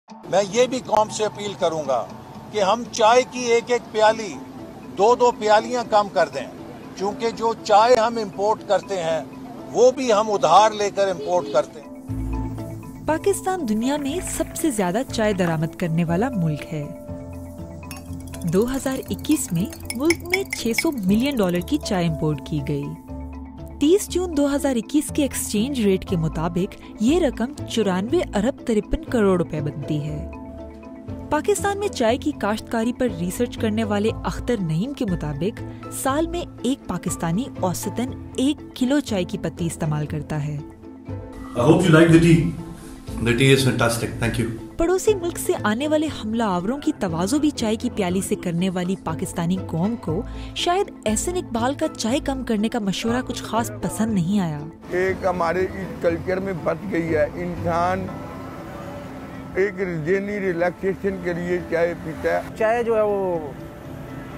मैं ये भी कौम से अपील करूंगा कि हम चाय की एक एक प्याली, दो दो प्यालियां कम कर दें, क्योंकि जो चाय हम इंपोर्ट करते हैं वो भी हम उधार लेकर इंपोर्ट करते हैं। पाकिस्तान दुनिया में सबसे ज्यादा चाय दरामद करने वाला मुल्क है। 2021 में मुल्क में $600 मिलियन की चाय इंपोर्ट की गई। 30 जून 2021 के एक्सचेंज रेट के मुताबिक ये रकम 94 अरब 53 करोड़ रुपए बनती है। पाकिस्तान में चाय की काश्तकारी पर रिसर्च करने वाले अख्तर नईम के मुताबिक साल में एक पाकिस्तानी औसतन 1 किलो चाय की पत्ती इस्तेमाल करता है। I hope you like the tea. The tea is fantastic. Thank you. पड़ोसी मुल्क से आने वाले हमलावरों की तवाज़ो भी चाय की प्याली से करने वाली पाकिस्तानी कौम को शायद एहसन इकबाल का चाय कम करने का मशवरा कुछ खास पसंद नहीं आया। एक हमारे इस कल्चर में बच गई है, इंसान एक ज़हनी रिलैक्सेशन के लिए चाय पीता है। चाय जो है वो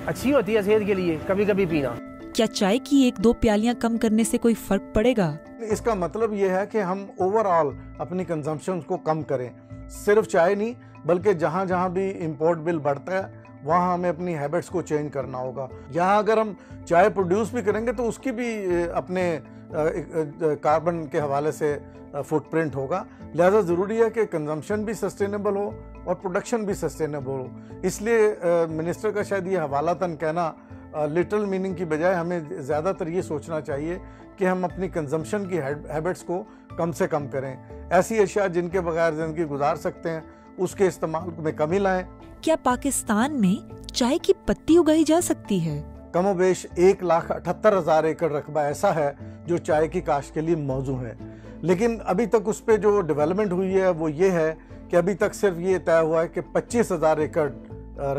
अच्छी होती है सेहत के लिए, कभी कभी पीना। क्या चाय की 1-2 प्यालियां कम करने से कोई फर्क पड़ेगा? इसका मतलब ये है कि हम ओवरऑल अपनी कंजम्पशन को कम करें, सिर्फ चाय नहीं बल्कि जहाँ जहाँ भी इंपोर्ट बिल बढ़ता है वहाँ हमें अपनी हैबिट्स को चेंज करना होगा। यहाँ अगर हम चाय प्रोड्यूस भी करेंगे तो उसकी भी अपने कार्बन के हवाले से फुटप्रिंट होगा। लिहाजा ज़रूरी है कि कंजम्पशन भी सस्टेनेबल हो और प्रोडक्शन भी सस्टेनेबल हो। इसलिए मिनिस्टर का शायद ये हवालातन कहना लिटल मीनिंग की बजाय हमें ज़्यादातर ये सोचना चाहिए कि हम अपनी कंजम्पशन की हैबिट्स को कम से कम करें। ऐसी अशिया जिनके बगैर ज़िंदगी गुजार सकते हैं उसके इस्तेमाल में कमी लाएं। क्या पाकिस्तान में चाय की पत्ती उगाई जा सकती है? कमोबेश 1,78,000 एकड़ रकबा ऐसा है जो चाय की काश्त के लिए मौजू है, लेकिन अभी तक उस पर जो डेवलपमेंट हुई है वो ये है कि अभी तक सिर्फ ये तय हुआ है कि 25,000 एकड़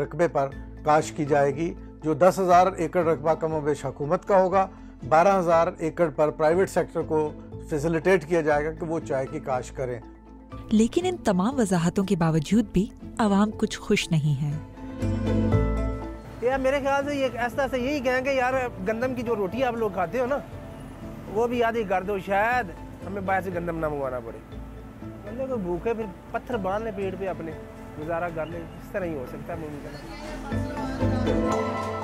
रकबे पर काश्त की जाएगी, जो 10,000 एकड़ रकबा कमोबेश हुकूमत का होगा। 12,000 एकड़ पर प्राइवेट सेक्टर को फैसिलिटेट किया जाएगा कि वो चाय की काश्त करें। लेकिन इन तमाम वजाहतों के बावजूद भी आवाम कुछ खुश नहीं है। यार मेरे ख्याल से ये ऐसा से यही कहेंगे यार गंदम की जो रोटी आप लोग खाते हो ना वो भी आधी कर दो, शायद हमें बाहर से गंदम ना मंगवाना पड़े। बंदे को भूखे फिर पत्थर बांध ले पेट पे अपने, गुजारा कर ले, इस तरह ही हो सकता है मुमकिन है।